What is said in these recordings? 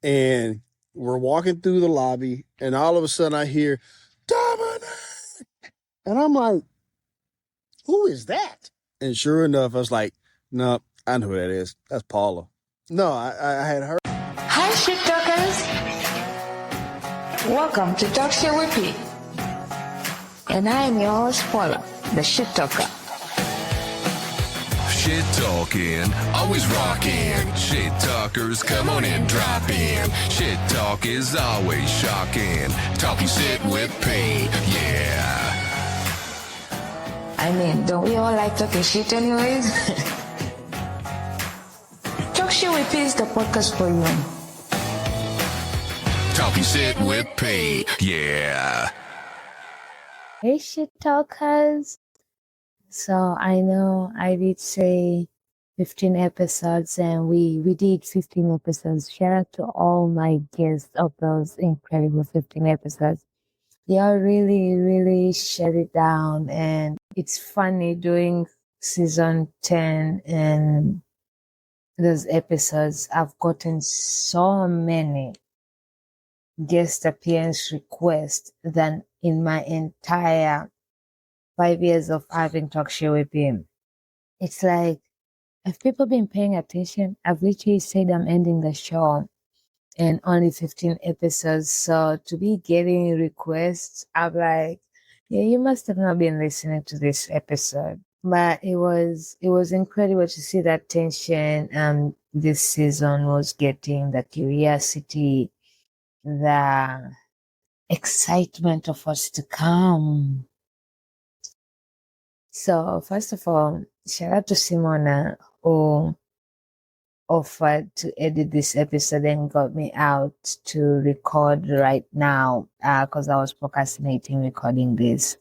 And we're walking through the lobby, and all of a sudden I hear, Dominic! And I'm like, who is that? And sure enough, I was like, no, I know who that is. That's Paula. No, I had heard. Hi, shit talkers. Welcome to Talk Shit with Pete. And I am your host, Paula, the shit talker. Shit talking, always rocking. Shit talkers, come on and drop in. Shit talk is always shocking. Talking shit with Pete, yeah. I mean, don't we all like talking shit anyways? Talk Shit with Pete is the podcast for you. Talking shit with Pete, yeah. Hey, shit talkers. So I know I did say 15 episodes, and we did 15 episodes. Shout out to all my guests of those incredible 15 episodes. They all really shut it down, and it's funny doing season 10 and those episodes. I've gotten so many guest appearance requests than in my entire 5 years of having Talk Shit with him. It's like, if people been paying attention, I've literally said I'm ending the show and only 15 episodes. So to be getting requests, I'm like, yeah, you must have not been listening to this episode. But it was incredible to see that tension this season was getting, the curiosity, the excitement of what's to come. So first of all, shout out to Simona who offered to edit this episode and got me out to record right now because I was procrastinating recording this.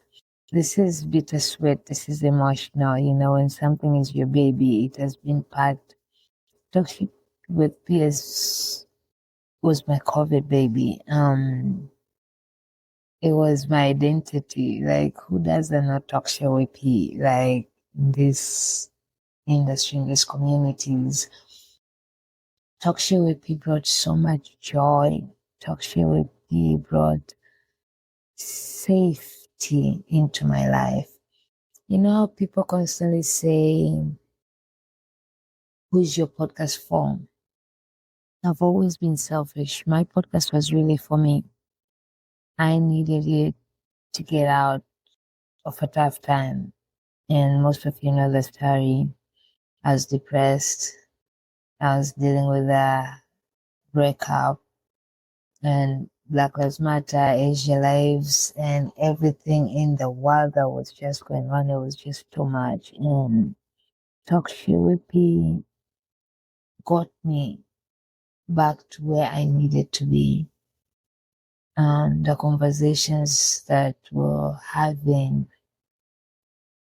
This is bittersweet. This is emotional. You know, when something is your baby, it has been packed. Talking with PS was my COVID baby. It was my identity. Like, who doesn't know Talk Shit with P? Like, in this industry, in these communities, Talk Shit with P brought so much joy. Talk Shit with P brought safety into my life. You know how people constantly say, who's your podcast for? I've always been selfish. My podcast was really for me. I needed it to get out of a tough time. And most of you know the story. I was depressed. I was dealing with a breakup and Black Lives Matter, Asia Lives, and everything in the world that was just going on. It was just too much. And Talk Shit with P got me back to where I needed to be. The conversations that we're having,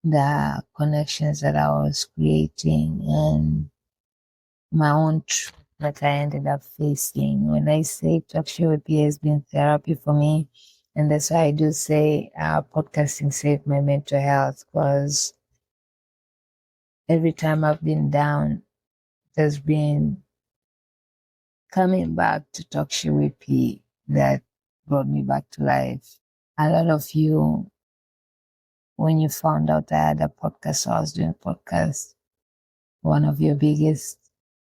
the connections that I was creating, and my own truth that I ended up facing. When I say Talk Shit with P has been therapy for me, and that's why I do say podcasting saved my mental health, because every time I've been down, there's been coming back to Talk Shit with P that brought me back to life. A lot of you, when you found out I had a podcast, I was doing podcasts, one of your biggest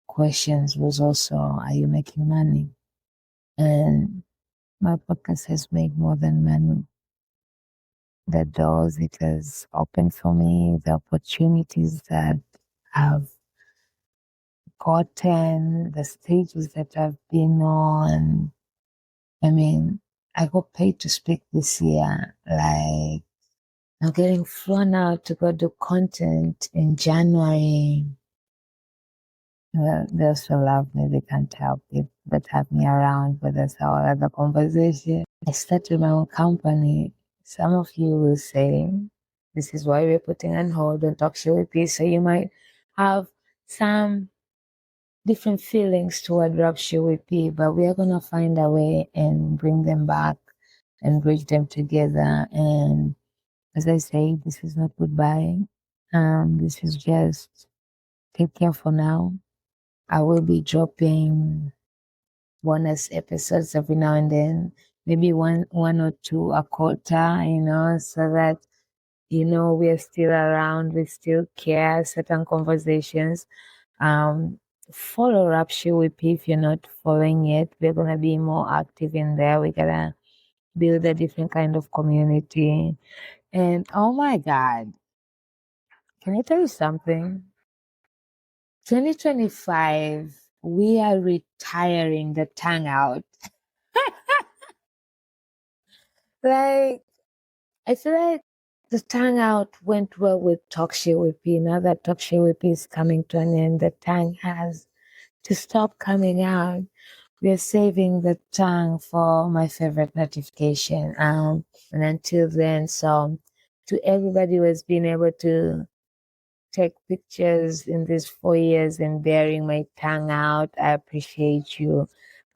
questions was also, are you making money? And my podcast has made more than money. The doors it has opened for me, the opportunities that I've gotten, the stages that I've been on. I mean, I got paid to speak this year. Like, I'm getting flown out to go do content in January. They also love me. They can't help it but have me around. But that's how I had the conversation. I started my own company. Some of you will say, this is why we're putting on hold and Talk Shit with P. So you might have some different feelings toward Talk Shit with P, but we are going to find a way and bring them back and bridge them together. And as I say, this is not goodbye. This is just take care for now. I will be dropping bonus episodes every now and then, maybe one or two a quarter, so that we're still around, we still care, certain conversations. Follow Rapture with P if you're not following it. We're gonna be more active in there. We're gonna build a different kind of community. And oh my God, can I tell you something? 2025, we are retiring the Hangout. Like, I feel like the Hangout went well with Talk Shit with P. Now that Talk Shit with P is coming to an end, the Tang has to stop coming out. We're saving the Tang for my favorite notification. And until then, so to everybody who has been able to take pictures in these 4 years and bearing my tongue out, I appreciate you.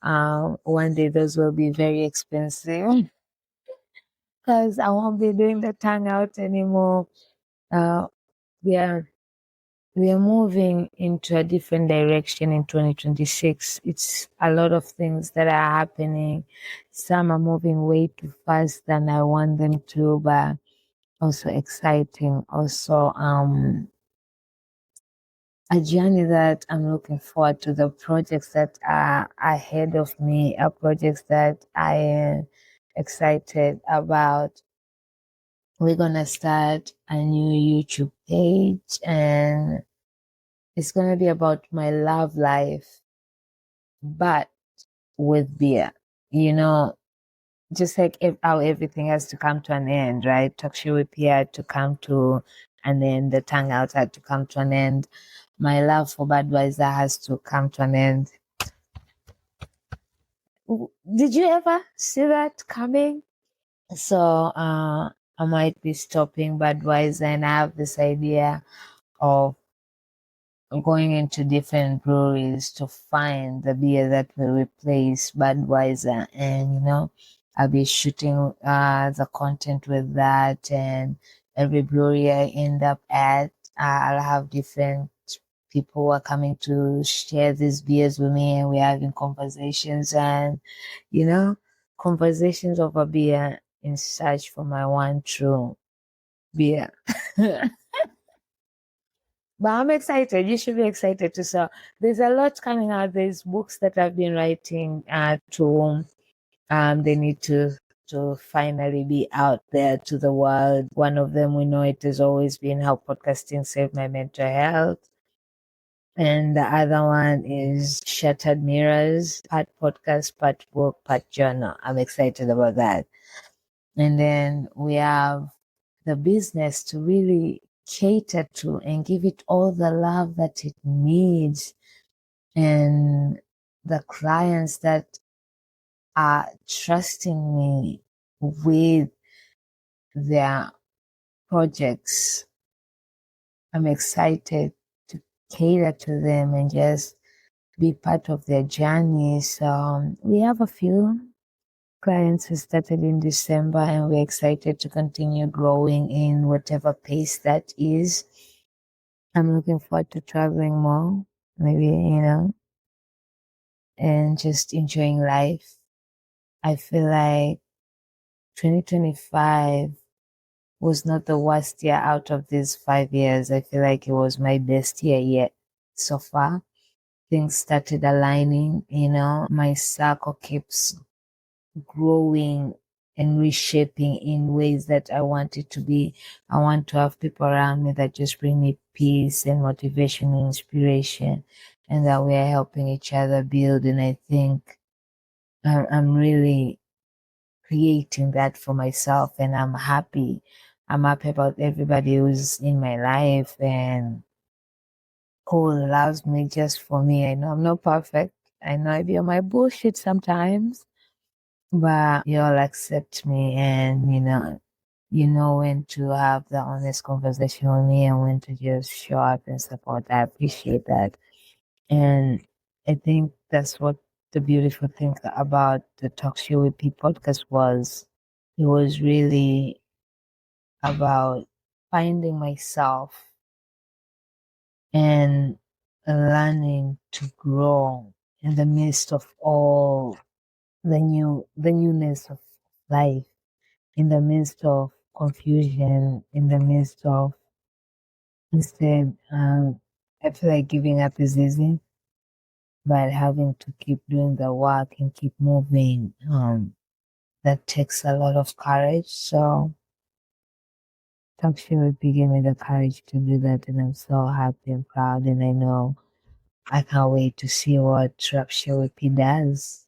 One day those will be very expensive because I won't be doing the tongue out anymore. We are moving into a different direction in 2026. It's a lot of things that are happening. Some are moving way too fast than I want them to, but also exciting. Also, a journey that I'm looking forward to. The projects that are ahead of me are projects that I am excited about. We're gonna start a new YouTube page, and it's gonna be about my love life, but with beer. Just like how everything has to come to an end, right? Talk Shit with Pia had to come to an end. The Hangout had to come to an end. My love for Budweiser has to come to an end. Did you ever see that coming? So I might be stopping Budweiser, and I have this idea of going into different breweries to find the beer that will replace Budweiser, and I'll be shooting the content with that, and every brewery I end up at, I'll have different people who are coming to share these beers with me, and we're having conversations, and conversations over beer in search for my one true beer. But I'm excited. You should be excited too. So there's a lot coming out. There's books that I've been writing to they need to finally be out there to the world. One of them, we know it has always been How Podcasting Saved My Mental Health. And the other one is Shattered Mirrors, part podcast, part book, part journal. I'm excited about that. And then we have the business to really cater to and give it all the love that it needs, and the clients that are trusting me with their projects. I'm excited to cater to them and just be part of their journey. So we have a few clients who started in December, and we're excited to continue growing in whatever pace that is. I'm looking forward to traveling more, maybe, and just enjoying life. I feel like 2025 was not the worst year out of these 5 years. I feel like it was my best year yet so far. Things started aligning, my circle keeps growing and reshaping in ways that I want it to be. I want to have people around me that just bring me peace and motivation and inspiration, and that we are helping each other build. And I think I'm really creating that for myself, and I'm happy. I'm happy about everybody who's in my life and who loves me just for me. I know I'm not perfect. I know I be on my bullshit sometimes, but you all accept me, and you know when to have the honest conversation with me and when to just show up and support. I appreciate that. And I think that's what the beautiful thing about the Talk Show with People podcast was. It was really about finding myself and learning to grow in the midst of all the newness of life, in the midst of confusion, in the midst of instead, I feel like giving up is easy, but having to keep doing the work and keep moving, that takes a lot of courage. So Talkshow gave me the courage to do that, and I'm so happy and proud, and I know I can't wait to see what Talkshow does.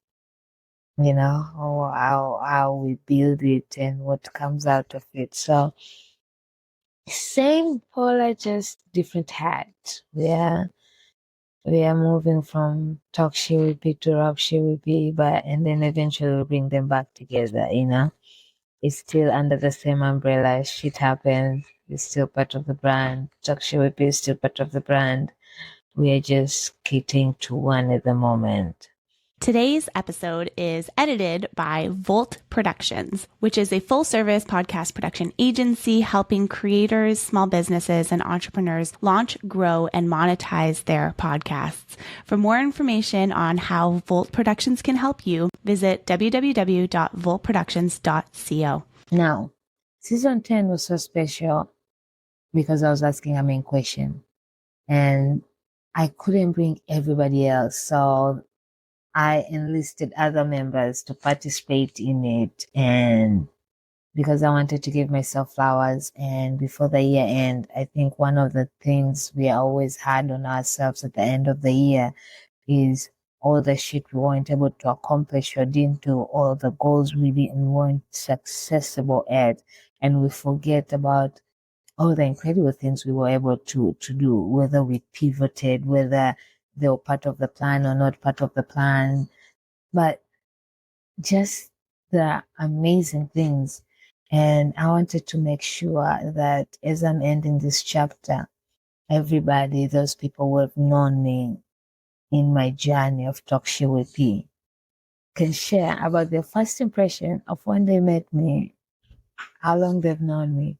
You know, or how we build it and what comes out of it. So same Paula, just different hat. Yeah. We are moving from Talk Shiwipi to Rock Shiwipi, but and then eventually we'll bring them back together, you know. It's still under the same umbrella. Shit happens. It's still part of the brand. Talk Shiwipi is still part of the brand. We are just catering to one at the moment. Today's episode is edited by Volt Productions, which is a full-service podcast production agency helping creators, small businesses, and entrepreneurs launch, grow, and monetize their podcasts. For more information on how Volt Productions can help you, visit www.voltproductions.co. Now, season 10 was so special because I was asking a main question, and I couldn't bring everybody else, so I enlisted other members to participate in it, and because I wanted to give myself flowers. And before the year end, I think one of the things we always had on ourselves at the end of the year is all the shit we weren't able to accomplish or didn't do, all the goals we weren't successful at, and we forget about all the incredible things we were able to do, whether we pivoted, whether they were part of the plan or not part of the plan, but just the amazing things. And I wanted to make sure that as I'm ending this chapter, everybody, those people who have known me in my journey of Talk Show with P, can share about their first impression of when they met me, how long they've known me,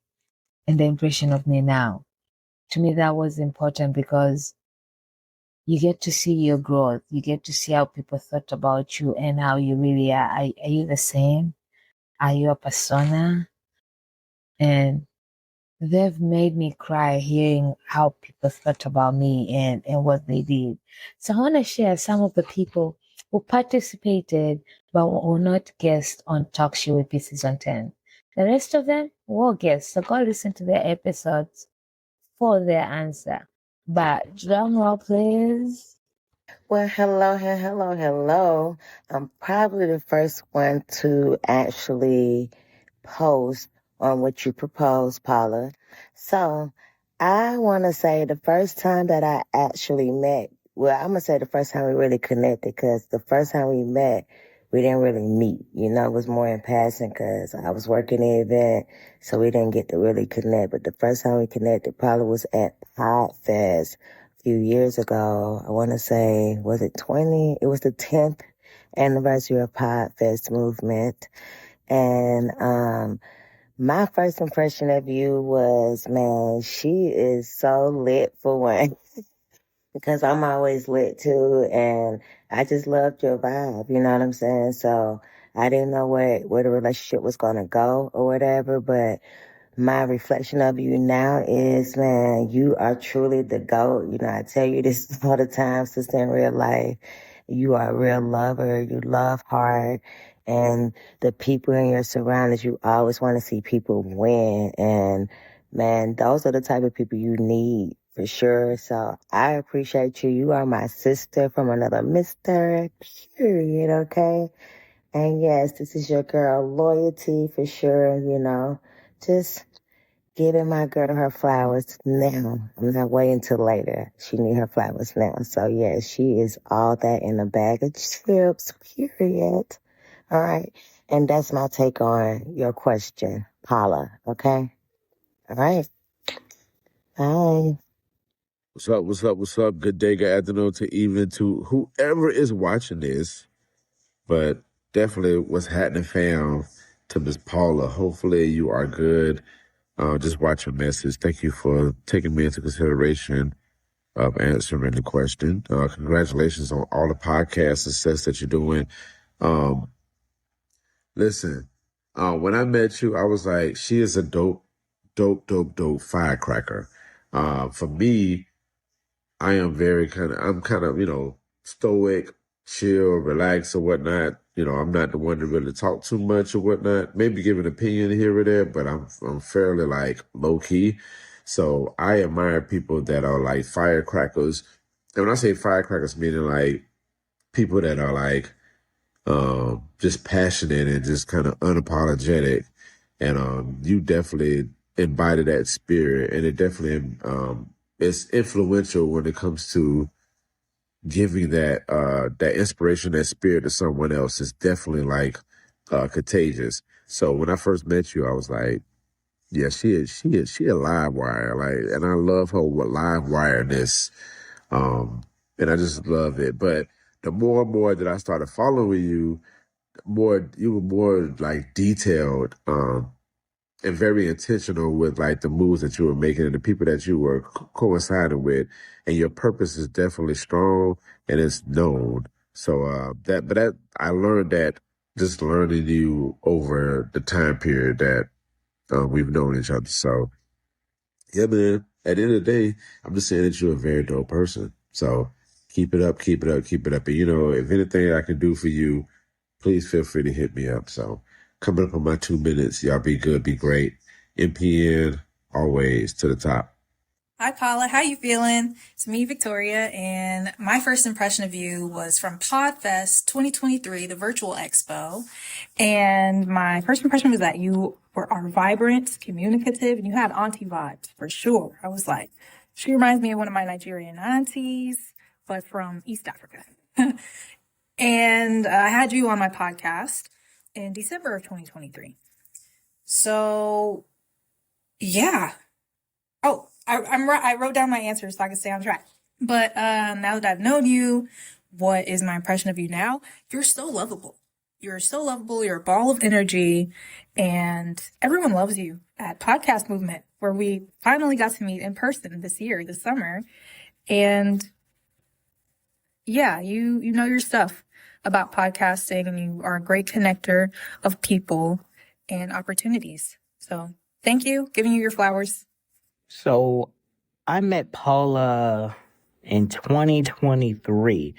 and the impression of me now. To me, that was important because you get to see your growth. You get to see how people thought about you and how you really are. Are you the same? Are you a persona? And they've made me cry hearing how people thought about me and what they did. So I want to share some of the people who participated but were not guests on Talk Show with P Season 10. The rest of them were guests. So go listen to their episodes for their answer. But drum roll, please. Well, hello. I'm probably the first one to actually post on what you proposed, Paula. So I want to say the first time that I actually met, well, I'm going to say the first time we really connected, because the first time we met, we didn't really meet. You know, it was more in passing because I was working the event, so we didn't get to really connect. But the first time we connected probably was at PodFest a few years ago. I want to say, was it 20? It was the 10th anniversary of PodFest movement. And my first impression of you was, man, she is so lit for one. Because I'm always lit too, and I just loved your vibe, you know what I'm saying? So I didn't know where the relationship was going to go or whatever, but my reflection of you now is, man, you are truly the GOAT. You know, I tell you this all the time, sister, in real life. You are a real lover. You love hard. And the people in your surroundings, you always want to see people win. And, man, those are the type of people you need. For sure. So I appreciate you. You are my sister from another mister, period, okay? And yes, this is your girl, Loyalty, for sure, you know. Just giving my girl her flowers now. I'm not waiting till later. She need her flowers now. So yeah, she is all that in a bag of chips, period. All right. And that's my take on your question, Paula, okay? All right. Bye. What's up? Good day, good afternoon to even to whoever is watching this. But definitely what's happening, fam, to Miss Paula. Hopefully you are good. Just watch your message. Thank you for taking me into consideration of answering the question. Congratulations on all the podcast success that you're doing. Listen, when I met you, I was like, she is a dope firecracker. For me, I'm kind of, stoic, chill, relaxed or whatnot. I'm not the one to really talk too much or whatnot. Maybe give an opinion here or there, but I'm fairly like low key. So I admire people that are like firecrackers. And when I say firecrackers, meaning like people that are like just passionate and just kind of unapologetic. And you definitely embody that spirit, and it definitely it's influential when it comes to giving that inspiration, that spirit to someone else. Is definitely like contagious. So when I first met you, I was like, yeah, she a live wire, like, and I love her live wireness, and I just love it. But the more and more that I started following you, you were more like detailed, and very intentional with like the moves that you were making and the people that you were coinciding with, and your purpose is definitely strong and it's known. So that I learned that just learning you over the time period that we've known each other. So yeah, man. At the end of the day, I'm just saying that you're a very dope person. So keep it up, keep it up, keep it up. And if anything I can do for you, please feel free to hit me up. So coming up on my 2 minutes, y'all be good, be great. MPN, always to the top. Hi, Paula. How you feeling? It's me, Victoria, and my first impression of you was from PodFest 2023, the virtual expo. And my first impression was that you are vibrant, communicative, and you had auntie vibes for sure. I was like, she reminds me of one of my Nigerian aunties, but from East Africa. And I had you on my podcast in December of 2023. So, yeah. Oh, I wrote down my answers so I can stay on track. But now that I've known you, what is my impression of you now? You're so lovable. You're so lovable. You're a ball of energy. And everyone loves you at Podcast Movement, where we finally got to meet in person this summer. And yeah, you know your stuff about podcasting, and you are a great connector of people and opportunities. So thank you. Giving you your flowers. So I met Paula in 2023.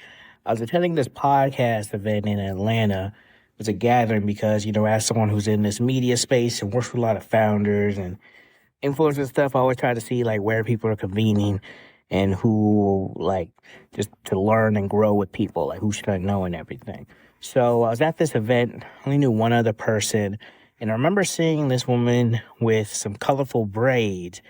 I was attending this podcast event in Atlanta. It was a gathering because, as someone who's in this media space and works with a lot of founders and influencers and stuff, I always try to see like where people are convening and who, like, just to learn and grow with people, like who should I know and everything. So I was at this event, I only knew one other person, and I remember seeing this woman with some colorful braids.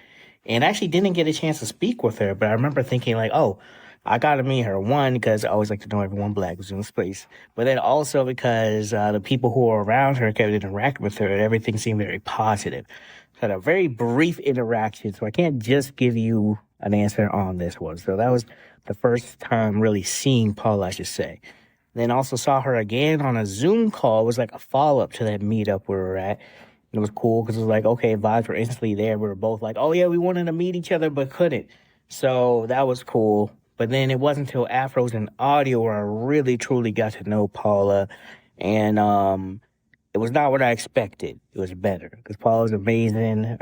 And I actually didn't get a chance to speak with her, but I remember thinking like, oh, I got to meet her. One, because I always like to know everyone Black who's in the space. But then also because the people who were around her kept interacting with her, and everything seemed very positive. So I had a very brief interaction, so I can't just give you an answer on this one. So that was the first time really seeing Paula, I should say. Then also saw her again on a Zoom call. It was like a follow-up to that meetup where we were at. It was cool because it was like, okay, vibes were instantly there. We were both like, oh, yeah, we wanted to meet each other but couldn't. So that was cool. But then it wasn't until Afros and Audio where I really, truly got to know Paula. And it was not what I expected. It was better because Paula's amazing.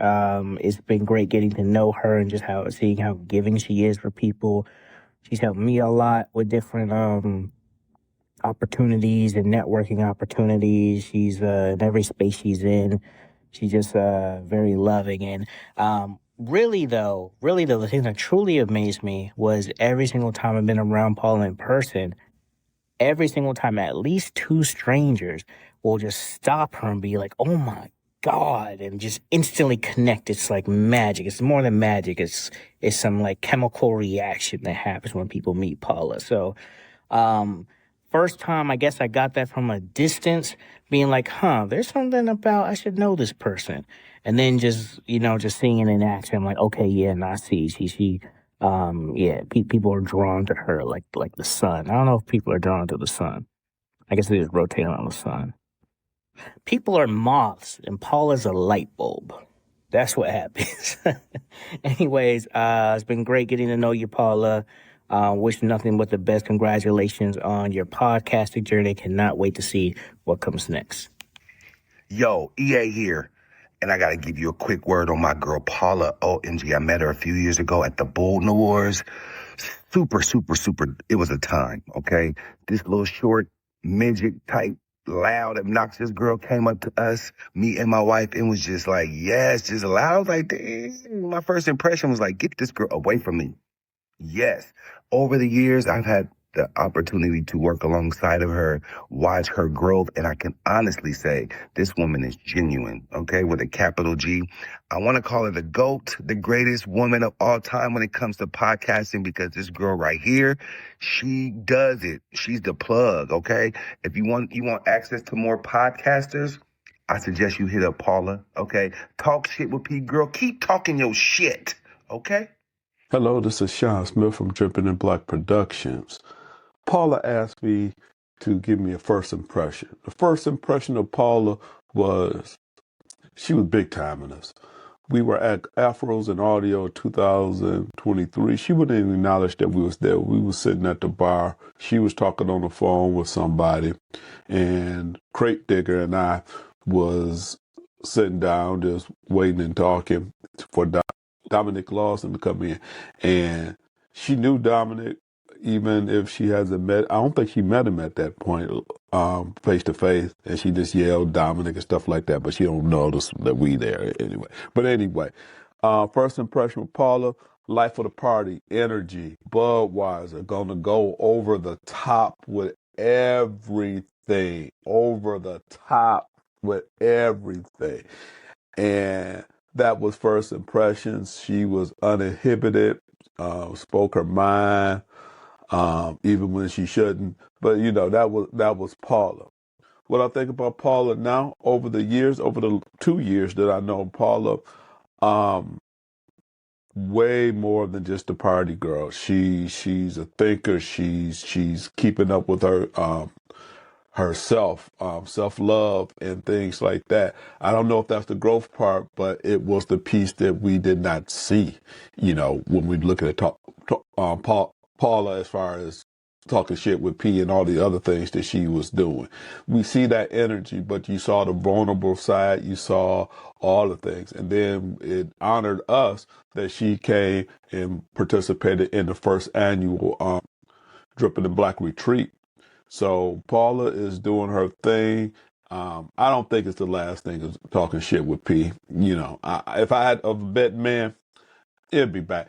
It's been great getting to know her and just seeing how giving she is for people. She's helped me a lot with different opportunities and networking opportunities. She's in every space she's in. She's just very loving. And really though, the thing that truly amazed me was every single time I've been around Paula in person, every single time at least two strangers will just stop her and be like, oh my God, and just instantly connect. It's like magic. It's more than magic. It's some like chemical reaction that happens when people meet Paula. So first time, I guess I got that from a distance, being like, there's something about I should know this person. And then just seeing it in action, I'm like, okay, yeah, I see. People are drawn to her like the sun. I don't know if people are drawn to the sun. I guess they just rotate around the sun. People are moths, and Paula's a light bulb. That's what happens. Anyways, it's been great getting to know you, Paula. Wish nothing but the best. Congratulations on your podcasting journey. Cannot wait to see what comes next. Yo, EA here. And I got to give you a quick word on my girl, Paula. OMG, I met her a few years ago at the Bolton Awards. Super. It was a time, okay? This little short, midget type, loud, obnoxious girl came up to us, me and my wife, and was just like, yes, just loud. I was like, dang. My first impression was like, get this girl away from me. Yes. Over the years, I've had the opportunity to work alongside of her, watch her growth, and I can honestly say this woman is genuine, okay, with a capital G. I want to call her the GOAT, the greatest woman of all time when it comes to podcasting, because this girl right here, she does it. She's the plug, okay? If you want access to more podcasters, I suggest you hit up Paula, okay? Talk shit with P. Girl. Keep talking your shit, okay? Hello, this is Sean Smith from Drippin' in Black Productions. Paula asked me to give me a first impression. The first impression of Paula was she was big time in us. We were at Afros and Audio 2023. She wouldn't even acknowledge that we was there. We was sitting at the bar. She was talking on the phone with somebody, and Crate Digger and I was sitting down just waiting and talking for Dominic Lawson to come in. And she knew Dominic, even if she hasn't met. I don't think she met him at that point, face to face, and she just yelled Dominic and stuff like that. But she don't notice that we there anyway. But anyway, first impression with Paula: life of the party, energy, Budweiser, gonna go over the top with everything, and that was first impressions. She was uninhibited, spoke her mind, even when she shouldn't. But that was Paula. What I think about Paula now, over the 2 years that I know Paula, way more than just a party girl. She's a thinker. She's keeping up with herself, self-love and things like that. I don't know if that's the growth part, but it was the piece that we did not see, when we look at Paula as far as talking shit with P and all the other things that she was doing. We see that energy, but you saw the vulnerable side, you saw all the things. And then it honored us that she came and participated in the first annual Drippin' in Black retreat. So Paula is doing her thing. I don't think it's the last thing is talking shit with P. If I had a bet man, it'd be back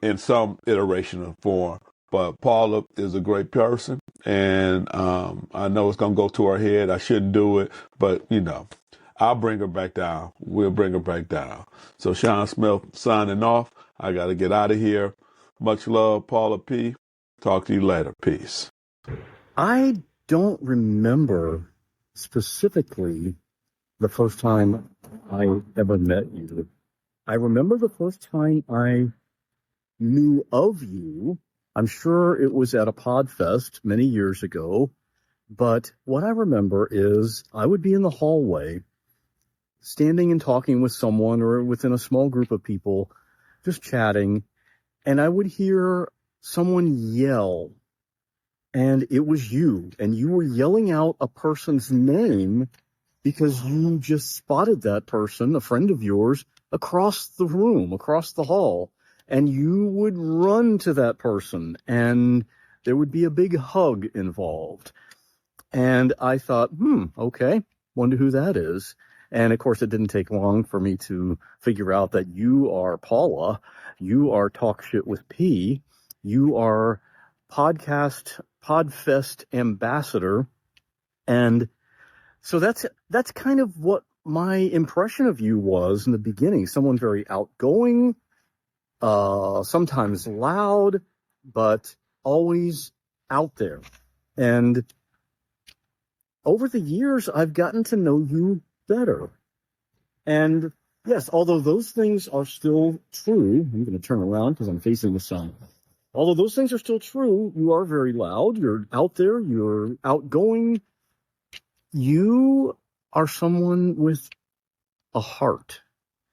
in some iteration or form. But Paula is a great person, and I know it's gonna go to her head. I shouldn't do it, but I'll bring her back down. We'll bring her back down. So Sean Smith signing off. I got to get out of here. Much love, Paula P. Talk to you later. Peace. I don't remember specifically the first time I ever met you. I remember the first time I knew of you. I'm sure it was at a PodFest many years ago. But what I remember is I would be in the hallway, standing and talking with someone or within a small group of people, just chatting, and I would hear someone yell. And it was you, and you were yelling out a person's name because you just spotted that person, a friend of yours, across the room, across the hall. And you would run to that person, and there would be a big hug involved. And I thought, okay, wonder who that is. And of course, it didn't take long for me to figure out that you are Paula. You are Talk Shit with P. You are PodFest ambassador. And so that's kind of what my impression of you was in the beginning. Someone very outgoing, sometimes loud, but always out there. And over the years, I've gotten to know you better. And yes, although those things are still true, I'm going to turn around because I'm facing the sun. Although those things are still true, you are very loud, you're out there, you're outgoing. You are someone with a heart.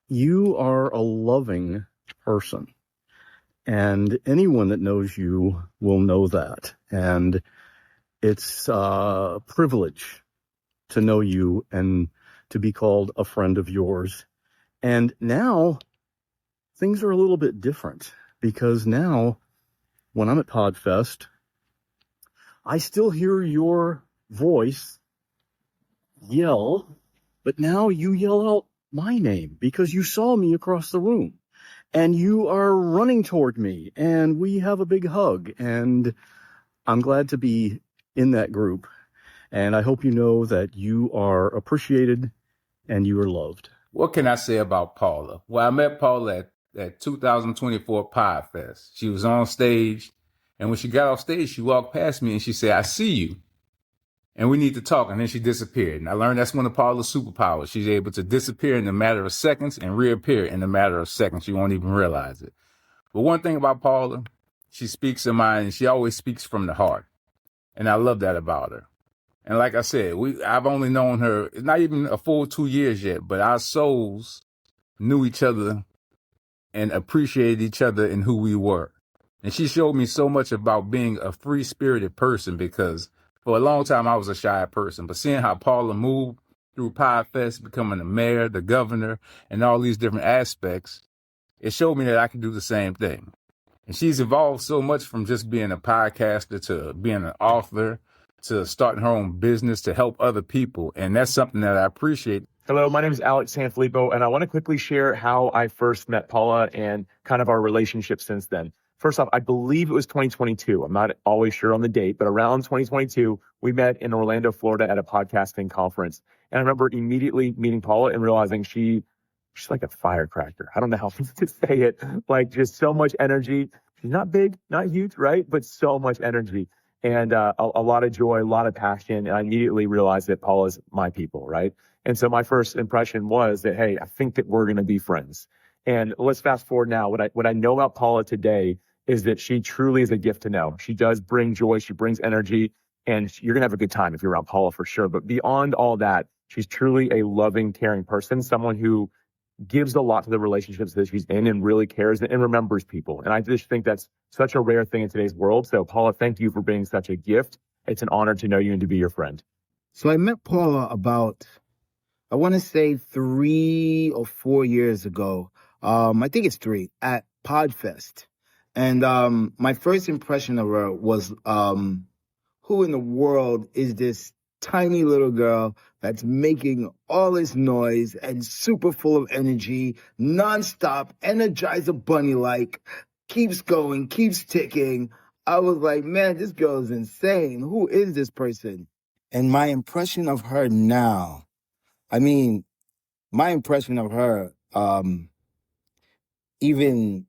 you are a loving person. And anyone that knows you will know that. And it's a privilege to know you and to be called a friend of yours. And now things are a little bit different, because now when I'm at Podfest, I still hear your voice yell, but now you yell out my name because you saw me across the room and you are running toward me and we have a big hug, and I'm glad to be in that group. And I hope you know that you are appreciated and you are loved. What can I say about Paula? Well, I met Paula at 2024 Podfest. She was on stage, and when she got off stage, she walked past me and she said, "I see you, and we need to talk." And then she disappeared. And I learned that's one of Paula's superpowers. She's able to disappear in a matter of seconds and reappear in a matter of seconds. You won't even realize it. But one thing about Paula, she speaks her mind, and she always speaks from the heart. And I love that about her. And like I said, I've only known her, it's not even a full 2 years yet, but our souls knew each other and appreciated each other and who we were. And she showed me so much about being a free-spirited person, because for a long time I was a shy person. But seeing how Paula moved through Podfest, becoming the mayor, the governor, and all these different aspects, it showed me that I could do the same thing. And she's evolved so much from just being a podcaster to being an author to starting her own business to help other people. And that's something that I appreciate. Hello, my name is Alex Sanfilippo, and I want to quickly share how I first met Paula and kind of our relationship since then. First off, I believe it was 2022. I'm not always sure on the date, but around 2022, we met in Orlando, Florida at a podcasting conference. And I remember immediately meeting Paula and realizing she's like a firecracker. I don't know how to say it. Like, just so much energy. She's not big, not huge, right? But so much energy. And a lot of joy, a lot of passion. And I immediately realized that Paula's my people, right? And so my first impression was that, hey, I think that we're going to be friends. And let's fast forward now. What I know about Paula today is that she truly is a gift to know. She does bring joy. She brings energy. And you're going to have a good time if you're around Paula for sure. But beyond all that, she's truly a loving, caring person, someone who gives a lot to the relationships that she's in and really cares and remembers people. And I just think that's such a rare thing in today's world. So Paula, thank you for being such a gift. It's an honor to know you and to be your friend. So I met Paula about, I want to say 3 or 4 years ago. I think it's 3 at Podfest. And my first impression of her was, who in the world is this tiny little girl that's making all this noise and super full of energy, nonstop, Energizer Bunny-like, keeps going, keeps ticking. I was like, man, this girl is insane. Who is this person? And my impression of her now, my impression of her, even,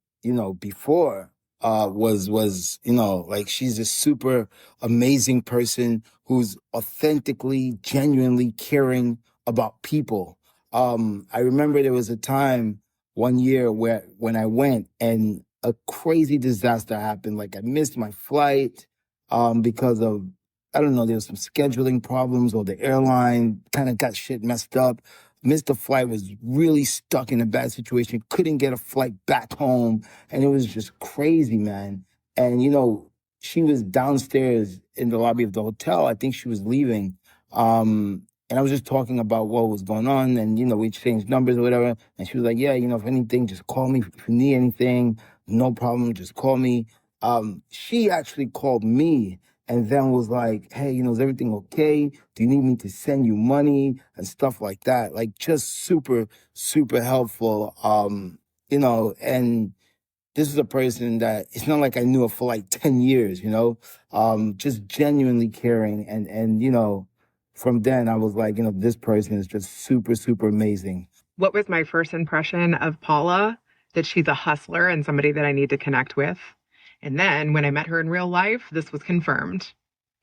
before, was, like, she's a super amazing person who's authentically, genuinely caring about people. I remember there was a time one year when I went and a crazy disaster happened. Like, I missed my flight, because of, I don't know, there was some scheduling problems, or the airline kind of got shit messed up. Missed the flight, was really stuck in a bad situation, couldn't get a flight back home. And it was just crazy, man. And, she was downstairs in the lobby of the hotel. I think she was leaving. And I was just talking about what was going on. And, we exchanged numbers or whatever. And she was like, yeah, if anything, just call me. If you need anything, no problem, just call me. She actually called me and then was like, hey, is everything okay? Do you need me to send you money and stuff like that? Like, just super, super helpful. And this is a person that it's not like I knew her for like 10 years, just genuinely caring. And from then I was like, this person is just super, super amazing. What was my first impression of Paula? That she's a hustler and somebody that I need to connect with. And then when I met her in real life, this was confirmed.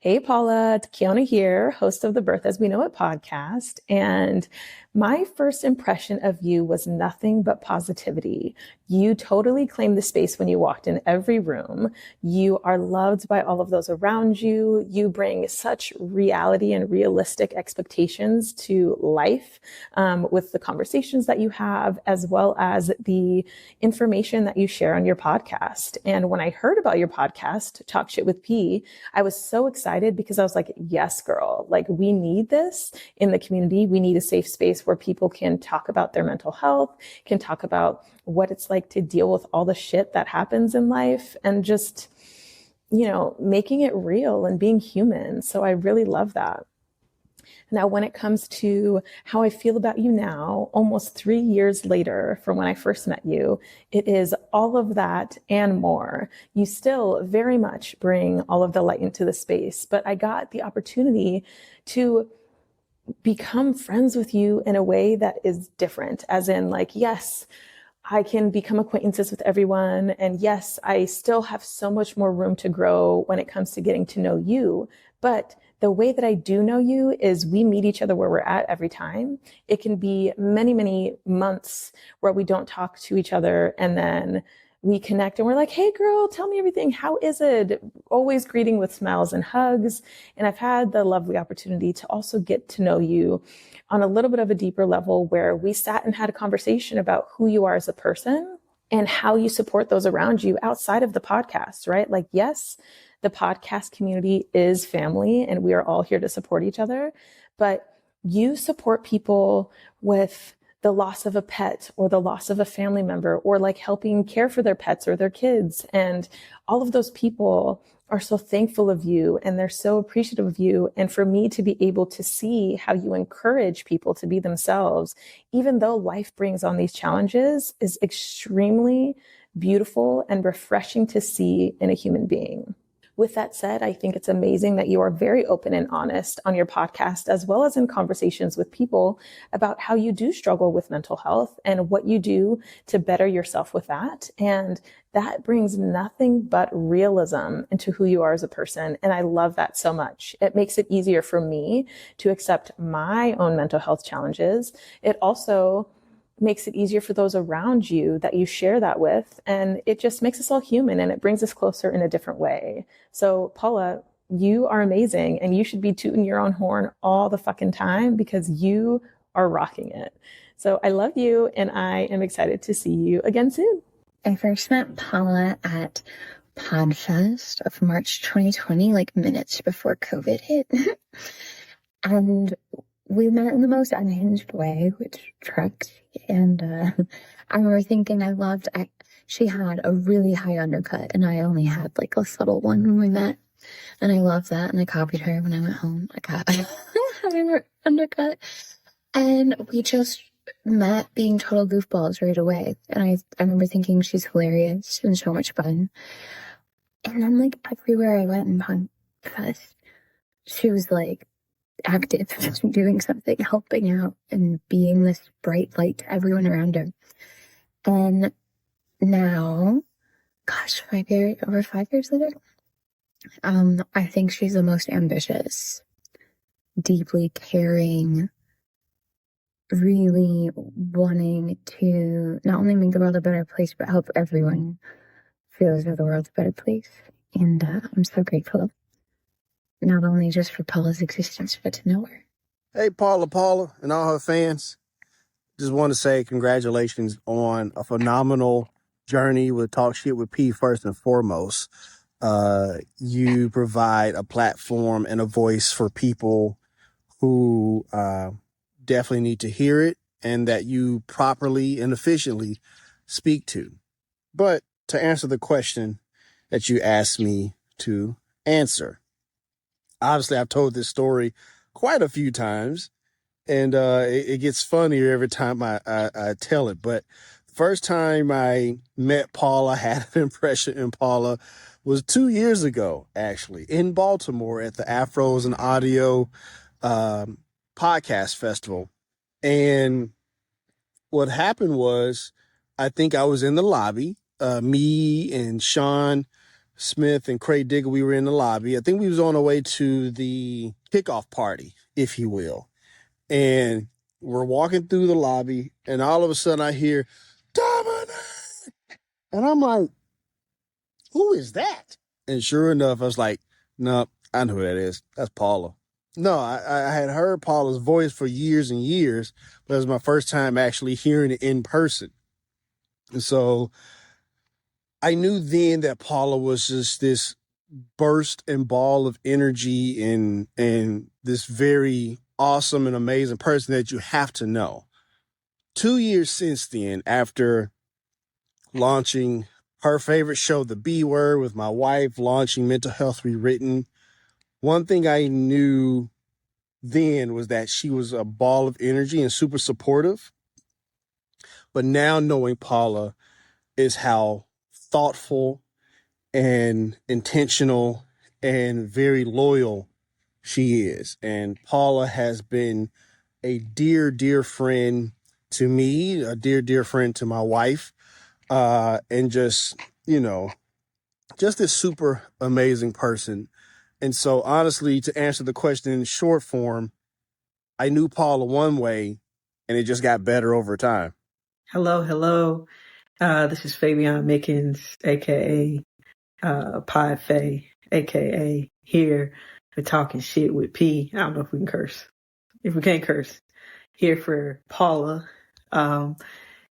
Hey, Paula, it's Kiana here, host of the Birth As We Know It podcast. And my first impression of you was nothing but positivity. You totally claimed the space when you walked in every room. You are loved by all of those around you. You bring such reality and realistic expectations to life with the conversations that you have, as well as the information that you share on your podcast. And when I heard about your podcast, Talk Shit with P, I was so excited because I was like, yes, girl, like we need this in the community. We need a safe space where people can talk about their mental health, can talk about what it's like to deal with all the shit that happens in life, and just, you know, making it real and being human. So I really love that. Now, when it comes to how I feel about you now, almost 3 years later from when I first met you, it is all of that and more. You still very much bring all of the light into the space, but I got the opportunity to become friends with you in a way that is different, as in, like, yes, I can become acquaintances with everyone. And yes, I still have so much more room to grow when it comes to getting to know you. But the way that I do know you is we meet each other where we're at every time. It can be many, many months where we don't talk to each other, and then we connect and we're like, hey girl, tell me everything. How is it? Always greeting with smiles and hugs. And I've had the lovely opportunity to also get to know you on a little bit of a deeper level, where we sat and had a conversation about who you are as a person and how you support those around you outside of the podcast, right? Like, yes, the podcast community is family and we are all here to support each other, but you support people with the loss of a pet or the loss of a family member, or like helping care for their pets or their kids. And all of those people are so thankful of you and they're so appreciative of you. And for me to be able to see how you encourage people to be themselves, even though life brings on these challenges, is extremely beautiful and refreshing to see in a human being. With that said, I think it's amazing that you are very open and honest on your podcast, as well as in conversations with people about how you do struggle with mental health and what you do to better yourself with that. And that brings nothing but realism into who you are as a person. And I love that so much. It makes it easier for me to accept my own mental health challenges. It also makes it easier for those around you that you share that with. And it just makes us all human and it brings us closer in a different way. So Paula, you are amazing and you should be tooting your own horn all the fucking time because you are rocking it. So I love you and I am excited to see you again soon. I first met Paula at Podfest of March 2020, like minutes before COVID hit. And we met in the most unhinged way, which trucked. And I remember thinking she had a really high undercut and I only had like a subtle one when we met. And I loved that. And I copied her when I went home. I got her undercut. And we just met being total goofballs right away. And I remember thinking she's hilarious and so much fun. And then like everywhere I went in Podfest, she was like active, doing something, helping out, and being this bright light to everyone around her. And now, gosh, over 5 years later, I think she's the most ambitious, deeply caring, really wanting to not only make the world a better place, but help everyone feel as though the world's a better place. And I'm so grateful, not only just for Paula's existence, but to know her. Hey, Paula, and all her fans. Just want to say congratulations on a phenomenal journey with Talk Shit with P first and foremost. You provide a platform and a voice for people who definitely need to hear it and that you properly and efficiently speak to. But to answer the question that you asked me to answer, obviously I've told this story quite a few times, and it gets funnier every time I tell it. But the first time I met Paula, had an impression in Paula, was 2 years ago, actually, in Baltimore at the Afros and Audio podcast festival. And what happened was, I think I was in the lobby, me and Sean Smith and Craig Digger, we were in the lobby. I think we was on our way to the kickoff party, if you will. And we're walking through the lobby, and all of a sudden I hear, Dominic! And I'm like, who is that? And sure enough, I was like, no, I know who that is. That's Paula. No, I had heard Paula's voice for years and years, but it was my first time actually hearing it in person. And so I knew then that Paula was just this burst and ball of energy and this very awesome and amazing person that you have to know. 2 years since then, after launching her favorite show, The B Word, with my wife, launching Mental Health Rewritten, one thing I knew then was that she was a ball of energy and super supportive. But now knowing Paula is how thoughtful and intentional and very loyal she is. And Paula has been a dear, dear friend to me, a dear, dear friend to my wife, and just, just this super amazing person. And so honestly, to answer the question in short form, I knew Paula one way and it just got better over time. Hello. This is Fabian Mickens, aka Pie Faye, aka here for talking shit with P. I don't know if we can curse. If we can't curse, here for Paula.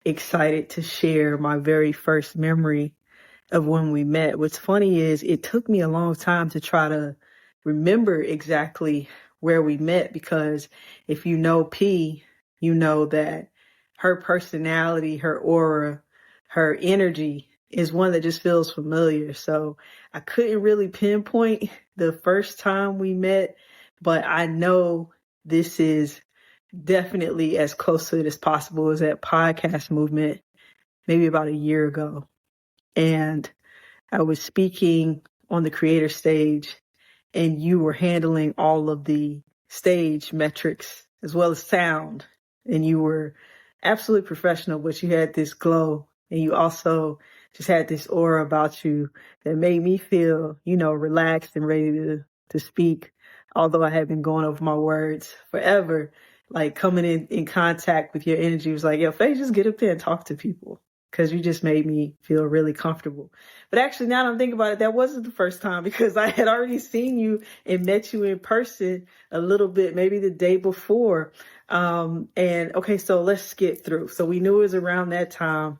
Excited to share my very first memory of when we met. What's funny is it took me a long time to try to remember exactly where we met, because if you know P, you know that her personality, her aura, her energy is one that just feels familiar. So I couldn't really pinpoint the first time we met, but I know this is definitely as close to it as possible as that podcast movement, maybe about a year ago. And I was speaking on the creator stage and you were handling all of the stage metrics as well as sound. And you were absolutely professional, but you had this glow and you also just had this aura about you that made me feel, relaxed and ready to speak. Although I had been going over my words forever, like coming in contact with your energy was like, yo, Faye, just get up there and talk to people. Because you just made me feel really comfortable. But actually, now that I'm thinking about it, that wasn't the first time, because I had already seen you and met you in person a little bit, maybe the day before. Okay, so let's skip through. So we knew it was around that time,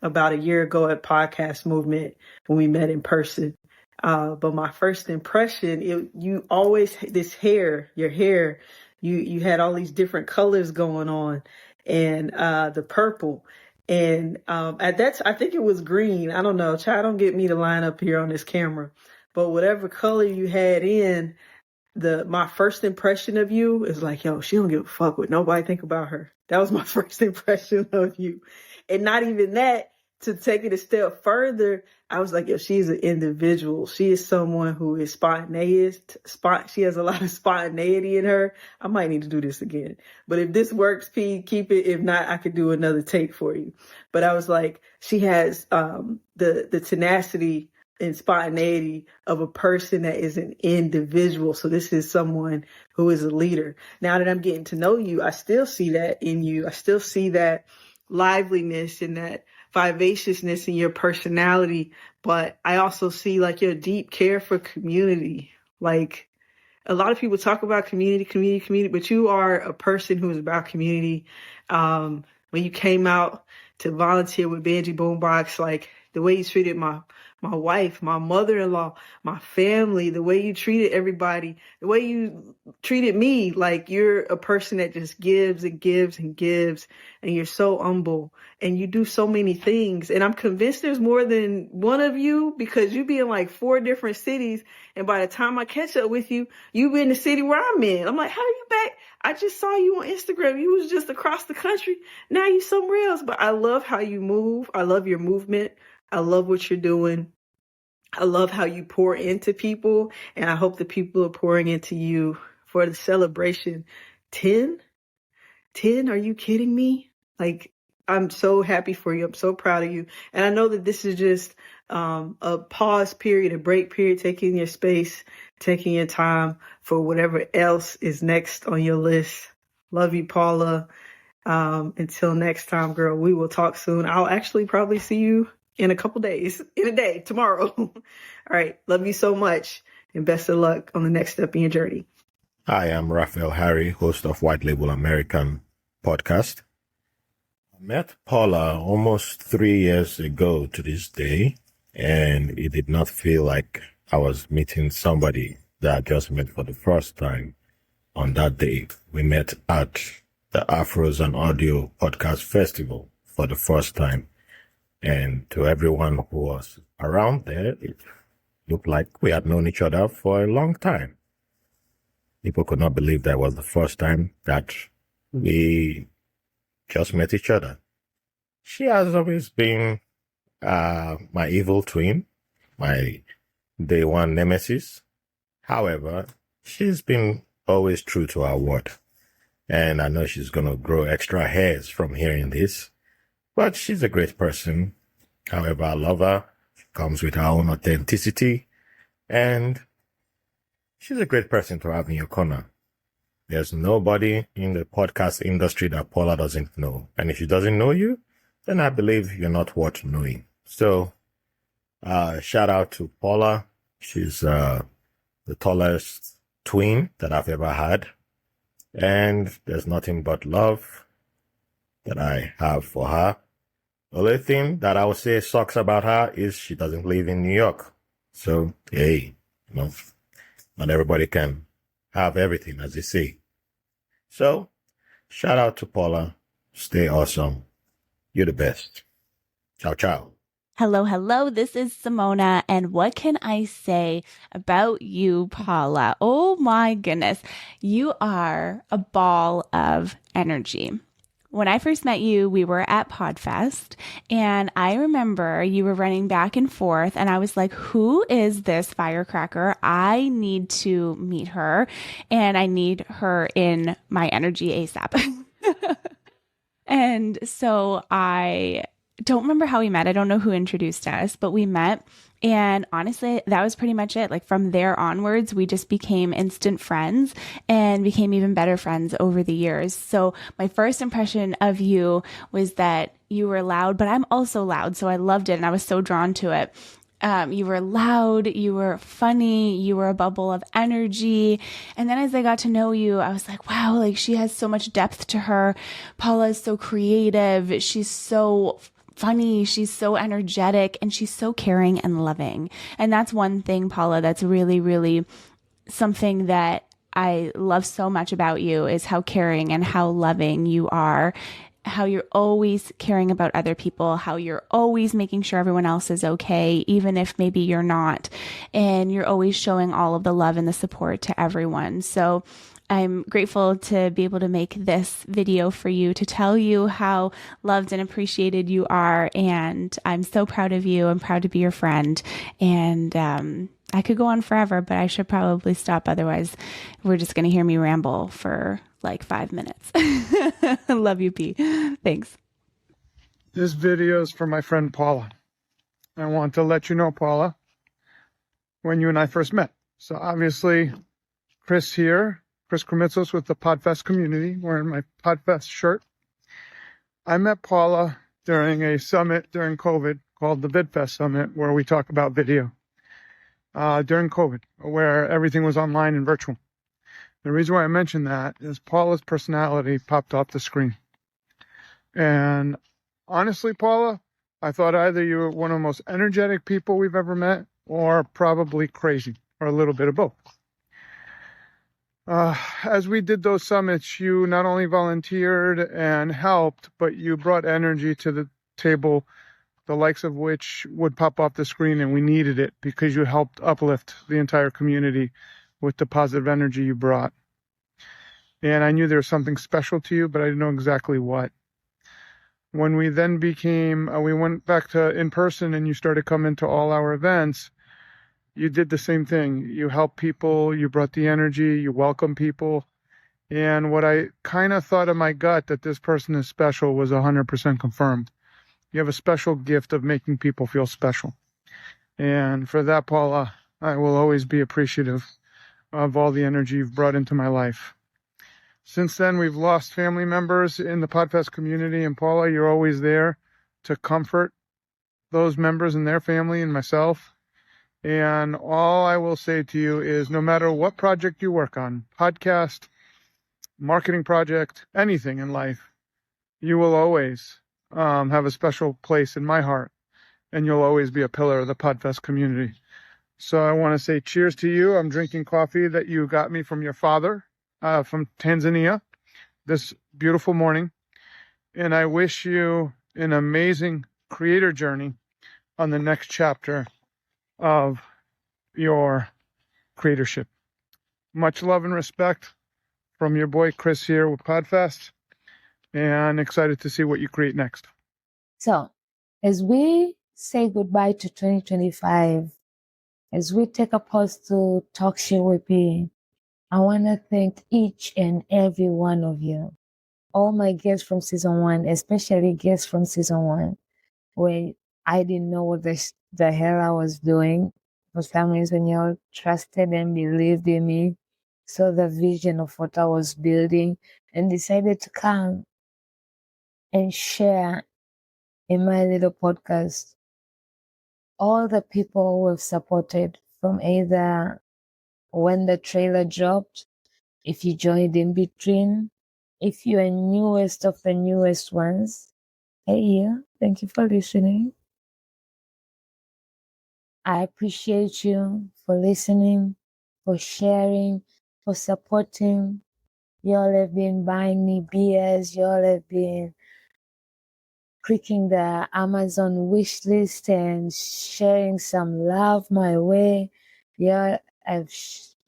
about a year ago at Podcast Movement, when we met in person. But my first impression, you always, your hair, you had all these different colors going on, and the purple. And at that, I think it was green. I don't know. Child, don't get me to line up here on this camera. But whatever color you had in, my first impression of you is like, yo, she don't give a fuck what nobody think about her. That was my first impression of you. And not even that, to take it a step further, I was like, yo, she's an individual. She is someone who is spontaneous. She has a lot of spontaneity in her. I might need to do this again. But if this works, P, keep it. If not, I could do another take for you. But I was like, she has the tenacity and spontaneity of a person that is an individual. So this is someone who is a leader. Now that I'm getting to know you, I still see that in you. I still see that liveliness and that vivaciousness in your personality, but I also see like your deep care for community. Like a lot of people talk about community, but you are a person who is about community. When you came out to volunteer with Banji Boombox, like the way you treated my wife, my mother-in-law, my family, the way you treated everybody, the way you treated me, like you're a person that just gives and gives and gives, and you're so humble and you do so many things. And I'm convinced there's more than one of you, because you be in like 4 different cities. And by the time I catch up with you, you be in the city where I'm in. I'm like, how are you back? I just saw you on Instagram. You was just across the country. Now you somewhere else. But I love how you move. I love your movement. I love what you're doing. I love how you pour into people, and I hope the people are pouring into you for the celebration. 10? Are you kidding me? Like, I'm so happy for you. I'm so proud of you. And I know that this is just a pause period, a break period, taking your space, taking your time for whatever else is next on your list. Love you, Paula. Until next time, girl, we will talk soon. I'll actually probably see you in a couple days, in a day, tomorrow. All right. Love you so much. And best of luck on the next step in your journey. Hi, I'm Raphael Harry, host of White Label American podcast. I met Paula almost 3 years ago to this day, and it did not feel like I was meeting somebody that I just met for the first time. On that day, we met at the Afros and Audio Podcast Festival for the first time. And to everyone who was around there, it looked like we had known each other for a long time. People could not believe that was the first time that we just met each other. She has always been my evil twin, my day one nemesis. However, she's been always true to her word. And I know she's going to grow extra hairs from hearing this. But she's a great person. However, I love her. She comes with her own authenticity. And she's a great person to have in your corner. There's nobody in the podcast industry that Paula doesn't know. And if she doesn't know you, then I believe you're not worth knowing. So, shout out to Paula. She's the tallest twin that I've ever had. And there's nothing but love that I have for her. The only thing that I would say sucks about her is she doesn't live in New York. So, hey, not everybody can have everything, as they say. So, shout out to Paula. Stay awesome. You're the best. Ciao, ciao. Hello, hello. This is Simona. And what can I say about you, Paula? Oh my goodness. You are a ball of energy. When I first met you, we were at Podfest, and I remember you were running back and forth, and I was like, who is this firecracker? I need to meet her, and I need her in my energy ASAP. And so I don't remember how we met. I don't know who introduced us, but we met. And honestly, that was pretty much it. Like from there onwards, we just became instant friends and became even better friends over the years. So my first impression of you was that you were loud, but I'm also loud. So I loved it. And I was so drawn to it. You were loud, you were funny, you were a bubble of energy. And then as I got to know you, I was like, wow, like she has so much depth to her. Paula is so creative. She's so funny. She's so energetic, and she's so caring and loving. And that's one thing, Paula, that's really, really something that I love so much about you, is how caring and how loving you are, how you're always caring about other people, how you're always making sure everyone else is okay, even if maybe you're not. And you're always showing all of the love and the support to everyone. So I'm grateful to be able to make this video for you, to tell you how loved and appreciated you are. And I'm so proud of you. I'm proud to be your friend. And I could go on forever, but I should probably stop. Otherwise, we're just going to hear me ramble for like 5 minutes. Love you, P. Thanks. This video is for my friend Paula. I want to let you know, Paula, when you and I first met. So obviously, Chris Kremitzos with the Podfest community, wearing my Podfest shirt. I met Paula during a summit during COVID called the VidFest Summit, where we talk about video. During COVID, where everything was online and virtual. The reason why I mention that is Paula's personality popped off the screen. And honestly, Paula, I thought either you were one of the most energetic people we've ever met, or probably crazy, or a little bit of both. As we did those summits, you not only volunteered and helped, but you brought energy to the table, the likes of which would pop off the screen, and we needed it because you helped uplift the entire community with the positive energy you brought. And I knew there was something special to you, but I didn't know exactly what. When we then we went back to in person and you started coming to all our events, you did the same thing. You helped people, you brought the energy, you welcomed people. And what I kind of thought in my gut that this person is special was 100% confirmed. You have a special gift of making people feel special. And for that, Paula, I will always be appreciative of all the energy you've brought into my life. Since then, we've lost family members in the Podfest community, and Paula, you're always there to comfort those members and their family and myself. And all I will say to you is no matter what project you work on, podcast, marketing project, anything in life, you will always have a special place in my heart, and you'll always be a pillar of the Podfest community. So I want to say cheers to you. I'm drinking coffee that you got me from your father from Tanzania this beautiful morning. And I wish you an amazing creator journey on the next chapter of your creatorship. Much love and respect from your boy Chris here with Podfest, and excited to see what you create next. So, as we say goodbye to 2025, as we take a pause to talk shit with me, I want to thank each and every one of you. All my guests from season 1, especially guests from season 1, where I didn't know what the hell I was doing. For some reason, y'all trusted and believed in me, saw the vision of what I was building, and decided to come and share in my little podcast all the people who have supported from either when the trailer dropped, if you joined in between, if you are newest of the newest ones. Hey, yeah, thank you for listening. I appreciate you for listening, for sharing, for supporting. Y'all have been buying me beers. Y'all have been clicking the Amazon wish list and sharing some love my way. Y'all have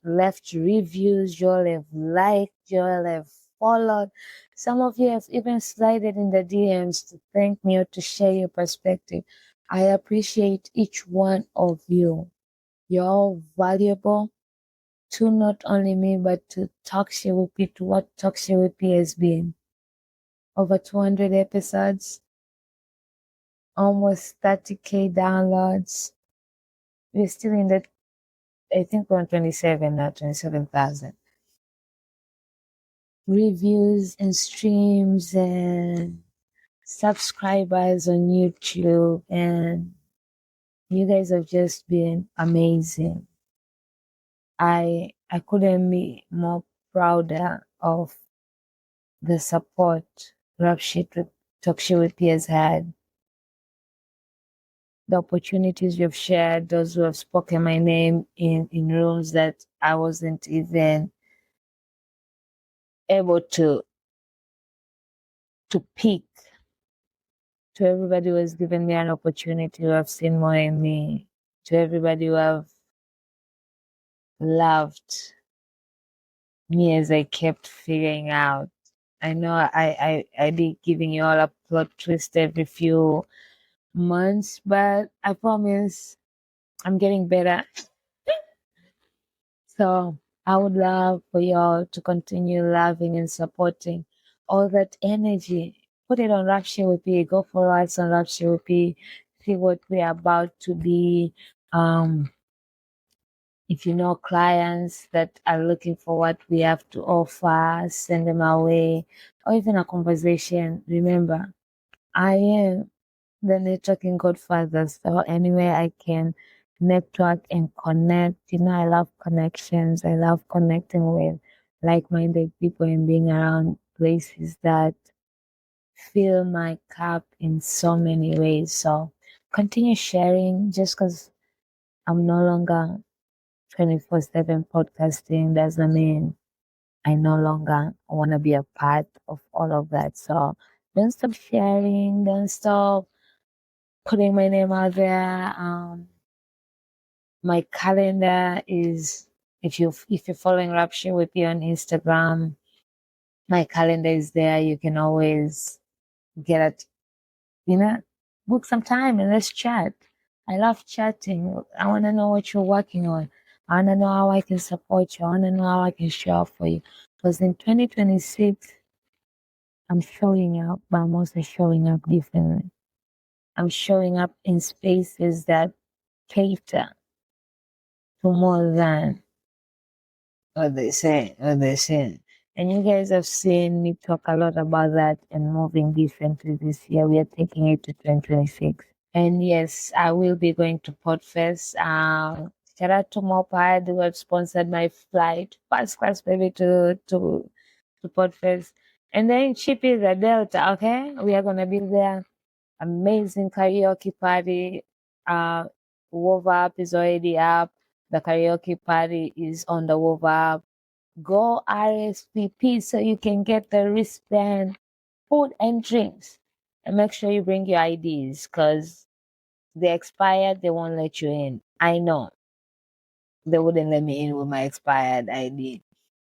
left reviews. Y'all have liked. Y'all have followed. Some of you have even slided in the DMs to thank me or to share your perspective. I appreciate each one of you. You're all valuable to not only me, but to Talk Shit with P, to what Talk Shit with P has been. Over 200 episodes, almost 30K downloads. We're still in the, I think we're on 27 now, 27,000. Reviews and streams and subscribers on YouTube, and you guys have just been amazing. I couldn't be more prouder of the support Talk Shit with P has had. The opportunities you've shared, those who have spoken my name in rooms that I wasn't even able to pick. To everybody who has given me an opportunity, who have seen more in me. To everybody who have loved me as I kept figuring out. I know I be giving you all a plot twist every few months, but I promise I'm getting better. So I would love for y'all to continue loving and supporting all that energy. Put it on Rapture with P. Go follow us on Rapture with P. See what we're about to be. If you know clients that are looking for what we have to offer, send them our way, or even a conversation. Remember, I am the networking godfather, so anywhere I can network and connect. You know, I love connections. I love connecting with like-minded people and being around places that fill my cup in so many ways. So continue sharing. Just because I'm no longer 24/7 podcasting doesn't mean I no longer want to be a part of all of that. So don't stop sharing. Don't stop putting my name out there. My calendar is, if you're following Rapture with me on Instagram, my calendar is there. You can always get it, book some time and let's chat. I love chatting. I want to know what you're working on. I want to know how I can support you. I want to know how I can show up for you. Because in 2026, I'm showing up, but I'm also showing up differently. I'm showing up in spaces that cater to more than what they say. And you guys have seen me talk a lot about that and moving differently this year. We are taking it to 2026. And yes, I will be going to Podfest. Shout out to Mopad who have sponsored my flight, first class baby, to Podfest. And then Chippy the Delta, okay? We are gonna be there. Amazing karaoke party. Wove Up is already up. The karaoke party is on the Wove Up. Go RSVP so you can get the wristband, food and drinks. And make sure you bring your IDs because they expired, they won't let you in. I know. They wouldn't let me in with my expired ID.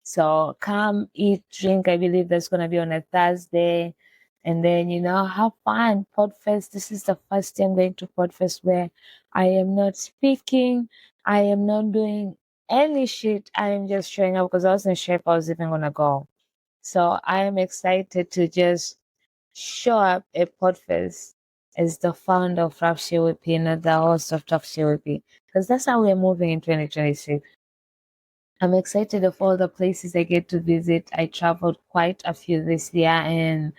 So come eat, drink. I believe that's gonna be on a Thursday. And then, have fun. Podfest. This is the first time going to Podfest where I am not speaking. I am not doing any shit. I am just showing up because I wasn't sure if I was even gonna go. So I am excited to just show up at Podfest as the founder of Rap Shit with P, not the host of Talk Shit with P. Because that's how we're moving in 2026. I'm excited of all the places I get to visit. I traveled quite a few this year, and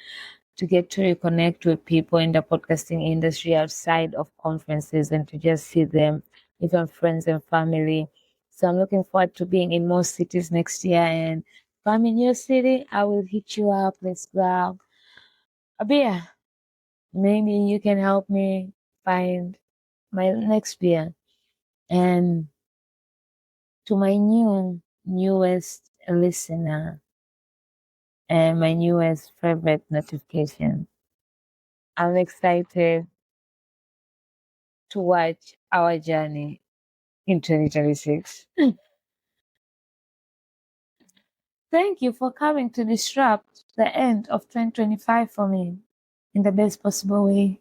to get to reconnect with people in the podcasting industry outside of conferences and to just see them, even friends and family. So I'm looking forward to being in more cities next year. And if I'm in your city, I will hit you up. Let's grab a beer. Maybe you can help me find my next beer. And to my newest listener and my newest favorite notification, I'm excited to watch our journey in 2026. Thank you for coming to disrupt the end of 2025 for me in the best possible way.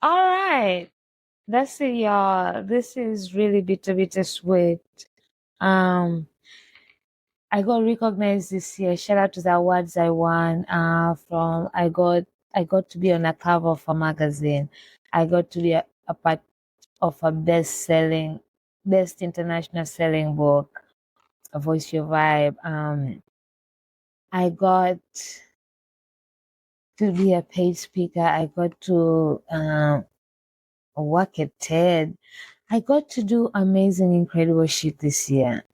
All right. That's it, y'all. This is really bittersweet. I got recognized this year. Shout out to the awards I won. I got to be on a cover of a magazine. I got to be a part of a best international selling book, A Voice Your Vibe. I got to be a paid speaker. I got to work at TED. I got to do amazing, incredible shit this year.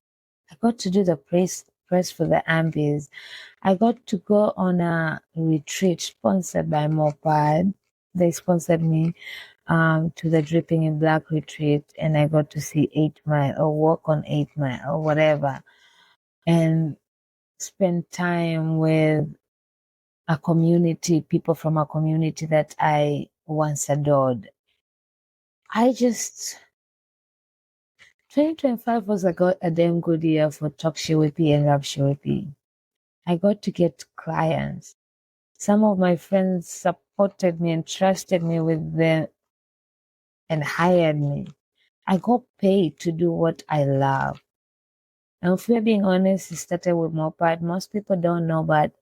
I got to do the press for the Ambies. I got to go on a retreat sponsored by Mopad. They sponsored me to the Dripping in Black retreat, and I got to see 8 Mile or walk on 8 Mile or whatever, and spend time with a community, people from a community that I once adored. 2025 was a damn good year for Talk Shit with P and Rap Shit with P. I got to get clients. Some of my friends supported me and trusted me with them and hired me. I got paid to do what I love. And if we're being honest, it started with Mopad. Most people don't know, but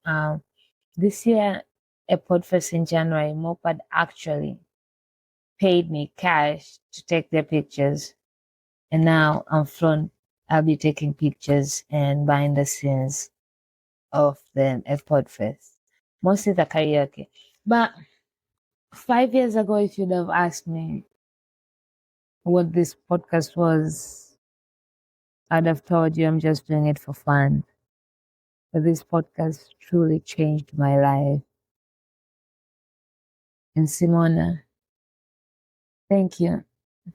this year at Podfest in January, Mopad actually paid me cash to take their pictures. And now I'll be taking pictures and behind the scenes of them at Podfest. Mostly the karaoke. But 5 years ago, if you'd have asked me what this podcast was, I'd have told you I'm just doing it for fun. But this podcast truly changed my life. And Simona, thank you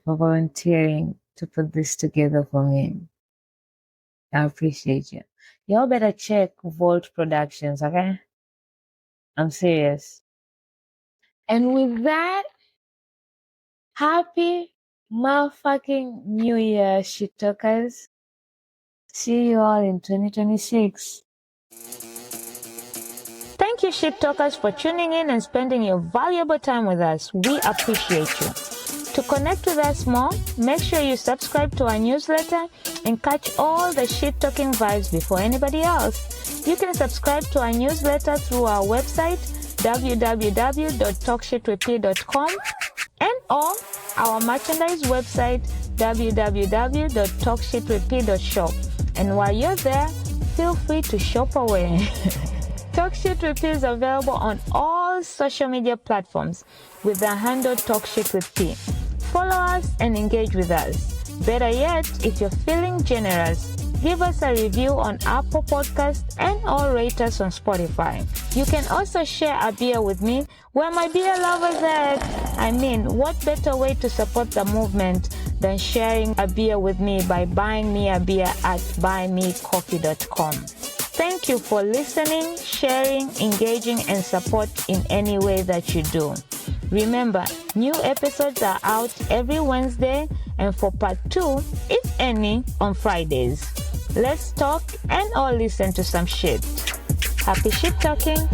for volunteering to put this together for me. I appreciate you. Y'all better check Volt Productions, okay? I'm serious. And with that, happy motherfucking New Year, shit talkers. See you all in 2026. Thank you, shit talkers, for tuning in and spending your valuable time with us. We appreciate you. To connect with us more, make sure you subscribe to our newsletter and catch all the shit-talking vibes before anybody else. You can subscribe to our newsletter through our website, www.talkshitwithp.com, and or our merchandise website, www.talkshitwithp.shop. And while you're there, feel free to shop away. Talk Shit with T is available on all social media platforms with the handle Talk Shit with T. Follow us and engage with us. Better yet, if you're feeling generous, give us a review on Apple Podcasts and or rate us on Spotify. You can also share a beer with me where my beer lovers at. I mean, what better way to support the movement than sharing a beer with me by buying me a beer at buymecoffee.com. Thank you for listening, sharing, engaging, and support in any way that you do. Remember, new episodes are out every Wednesday, and for part 2, if any, on Fridays. Let's talk and all listen to some shit. Happy shit talking.